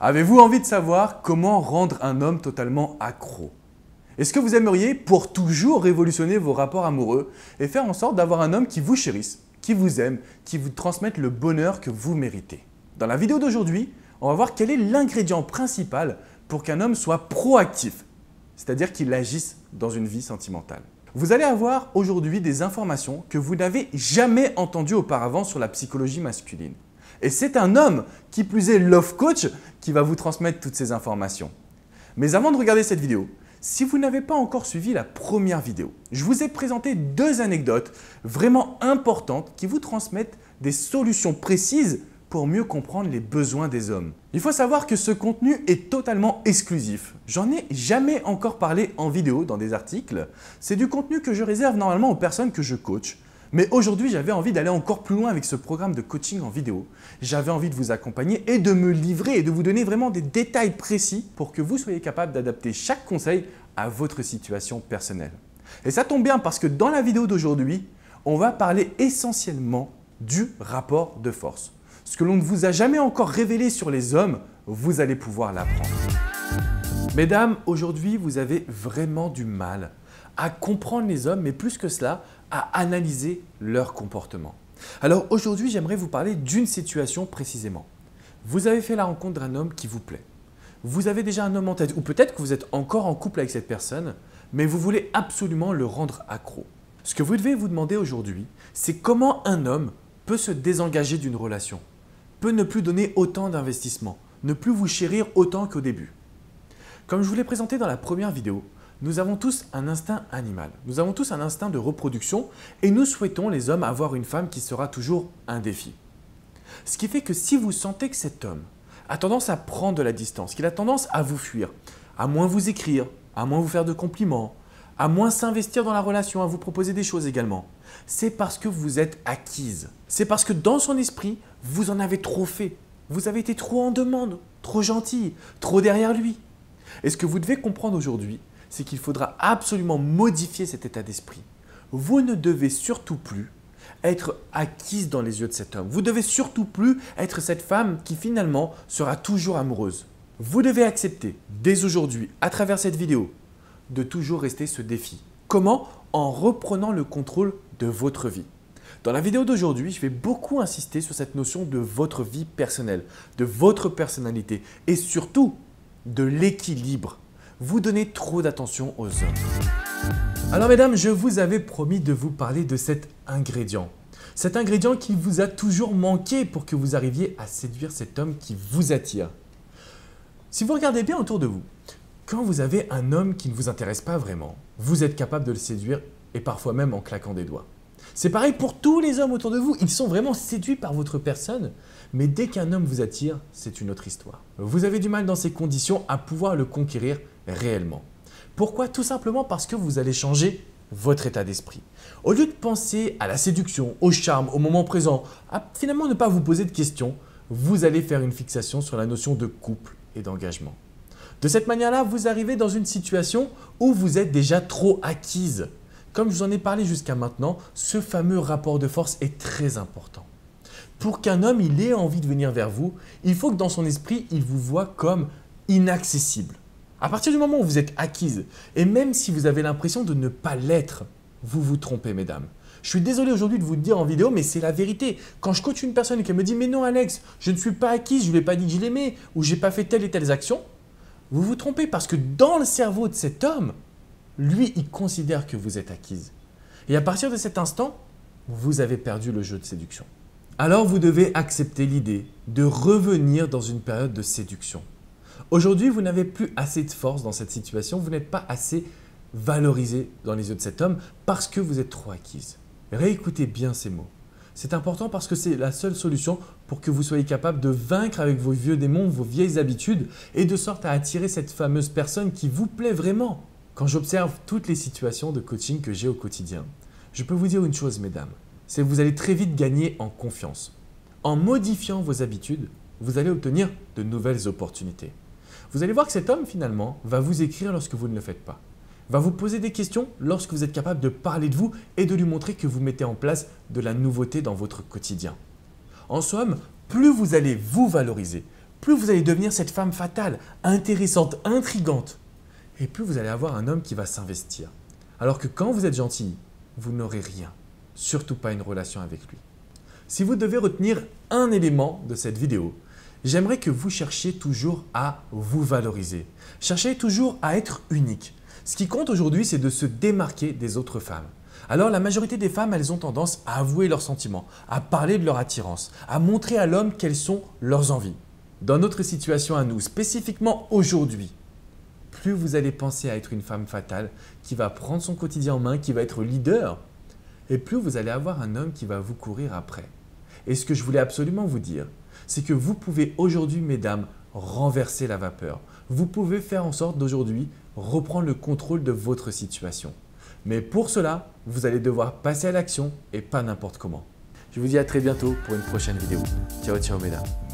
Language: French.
Avez-vous envie de savoir comment rendre un homme totalement accro? Est-ce que vous aimeriez pour toujours révolutionner vos rapports amoureux et faire en sorte d'avoir un homme qui vous chérisse, qui vous aime, qui vous transmette le bonheur que vous méritez? Dans la vidéo d'aujourd'hui, on va voir quel est l'ingrédient principal pour qu'un homme soit proactif, c'est-à-dire qu'il agisse dans une vie sentimentale. Vous allez avoir aujourd'hui des informations que vous n'avez jamais entendues auparavant sur la psychologie masculine. Et c'est un homme, qui plus est love coach, qui va vous transmettre toutes ces informations. Mais avant de regarder cette vidéo, si vous n'avez pas encore suivi la première vidéo, je vous ai présenté deux anecdotes vraiment importantes qui vous transmettent des solutions précises pour mieux comprendre les besoins des hommes. Il faut savoir que ce contenu est totalement exclusif. J'en ai jamais encore parlé en vidéo dans des articles. C'est du contenu que je réserve normalement aux personnes que je coach. Mais aujourd'hui, j'avais envie d'aller encore plus loin avec ce programme de coaching en vidéo. J'avais envie de vous accompagner et de me livrer et de vous donner vraiment des détails précis pour que vous soyez capable d'adapter chaque conseil à votre situation personnelle. Et ça tombe bien parce que dans la vidéo d'aujourd'hui, on va parler essentiellement du rapport de force. Ce que l'on ne vous a jamais encore révélé sur les hommes, vous allez pouvoir l'apprendre. Mesdames, aujourd'hui, vous avez vraiment du mal à comprendre les hommes, mais plus que cela, à analyser leur comportement. Alors aujourd'hui, j'aimerais vous parler d'une situation précisément. Vous avez fait la rencontre d'un homme qui vous plaît. Vous avez déjà un homme en tête, ou peut-être que vous êtes encore en couple avec cette personne, mais vous voulez absolument le rendre accro. Ce que vous devez vous demander aujourd'hui, c'est comment un homme peut se désengager d'une relation, peut ne plus donner autant d'investissement, ne plus vous chérir autant qu'au début. Comme je vous l'ai présenté dans la première vidéo, nous avons tous un instinct animal, nous avons tous un instinct de reproduction et nous souhaitons les hommes avoir une femme qui sera toujours un défi. Ce qui fait que si vous sentez que cet homme a tendance à prendre de la distance, qu'il a tendance à vous fuir, à moins vous écrire, à moins vous faire de compliments, à moins s'investir dans la relation, à vous proposer des choses également, c'est parce que vous êtes acquise. C'est parce que dans son esprit, vous en avez trop fait. Vous avez été trop en demande, trop gentille, trop derrière lui. Et ce que vous devez comprendre aujourd'hui, c'est qu'il faudra absolument modifier cet état d'esprit. Vous ne devez surtout plus être acquise dans les yeux de cet homme. Vous ne devez surtout plus être cette femme qui finalement sera toujours amoureuse. Vous devez accepter dès aujourd'hui, à travers cette vidéo, de toujours rester ce défi. Comment? En reprenant le contrôle de votre vie. Dans la vidéo d'aujourd'hui, je vais beaucoup insister sur cette notion de votre vie personnelle, de votre personnalité et surtout de l'équilibre. Vous donnez trop d'attention aux hommes. Alors mesdames, je vous avais promis de vous parler de cet ingrédient. Cet ingrédient qui vous a toujours manqué pour que vous arriviez à séduire cet homme qui vous attire. Si vous regardez bien autour de vous, quand vous avez un homme qui ne vous intéresse pas vraiment, vous êtes capable de le séduire et parfois même en claquant des doigts. C'est pareil pour tous les hommes autour de vous, ils sont vraiment séduits par votre personne, mais dès qu'un homme vous attire, c'est une autre histoire. Vous avez du mal dans ces conditions à pouvoir le conquérir réellement. Pourquoi? Tout simplement parce que vous allez changer votre état d'esprit. Au lieu de penser à la séduction, au charme, au moment présent, à finalement ne pas vous poser de questions, vous allez faire une fixation sur la notion de couple et d'engagement. De cette manière-là, vous arrivez dans une situation où vous êtes déjà trop acquise. Comme je vous en ai parlé jusqu'à maintenant, ce fameux rapport de force est très important. Pour qu'un homme il ait envie de venir vers vous, il faut que dans son esprit, il vous voit comme inaccessible. À partir du moment où vous êtes acquise, et même si vous avez l'impression de ne pas l'être, vous vous trompez mesdames. Je suis désolé aujourd'hui de vous le dire en vidéo, mais c'est la vérité. Quand je coach une personne et qu'elle me dit « mais non Alex, je ne suis pas acquise, je ne lui ai pas dit que je l'aimais ou je n'ai pas fait telle et telle action », vous vous trompez parce que dans le cerveau de cet homme, lui, il considère que vous êtes acquise. Et à partir de cet instant, vous avez perdu le jeu de séduction. Alors, vous devez accepter l'idée de revenir dans une période de séduction. Aujourd'hui, vous n'avez plus assez de force dans cette situation, vous n'êtes pas assez valorisé dans les yeux de cet homme parce que vous êtes trop acquise. Réécoutez bien ces mots. C'est important parce que c'est la seule solution pour que vous soyez capable de vaincre avec vos vieux démons, vos vieilles habitudes et de sorte à attirer cette fameuse personne qui vous plaît vraiment. Quand j'observe toutes les situations de coaching que j'ai au quotidien, je peux vous dire une chose mesdames, c'est que vous allez très vite gagner en confiance. En modifiant vos habitudes, vous allez obtenir de nouvelles opportunités. Vous allez voir que cet homme finalement va vous écrire lorsque vous ne le faites pas. Va vous poser des questions lorsque vous êtes capable de parler de vous et de lui montrer que vous mettez en place de la nouveauté dans votre quotidien. En somme, plus vous allez vous valoriser, plus vous allez devenir cette femme fatale, intéressante, intrigante. Et plus vous allez avoir un homme qui va s'investir. Alors que quand vous êtes gentil, vous n'aurez rien. Surtout pas une relation avec lui. Si vous devez retenir un élément de cette vidéo, j'aimerais que vous cherchiez toujours à vous valoriser. Cherchez toujours à être unique. Ce qui compte aujourd'hui, c'est de se démarquer des autres femmes. Alors la majorité des femmes, elles ont tendance à avouer leurs sentiments, à parler de leur attirance, à montrer à l'homme quelles sont leurs envies. Dans notre situation à nous, spécifiquement aujourd'hui, plus vous allez penser à être une femme fatale qui va prendre son quotidien en main, qui va être leader, et plus vous allez avoir un homme qui va vous courir après. Et ce que je voulais absolument vous dire, c'est que vous pouvez aujourd'hui, mesdames, renverser la vapeur. Vous pouvez faire en sorte d'aujourd'hui reprendre le contrôle de votre situation. Mais pour cela, vous allez devoir passer à l'action et pas n'importe comment. Je vous dis à très bientôt pour une prochaine vidéo. Ciao, ciao, mesdames.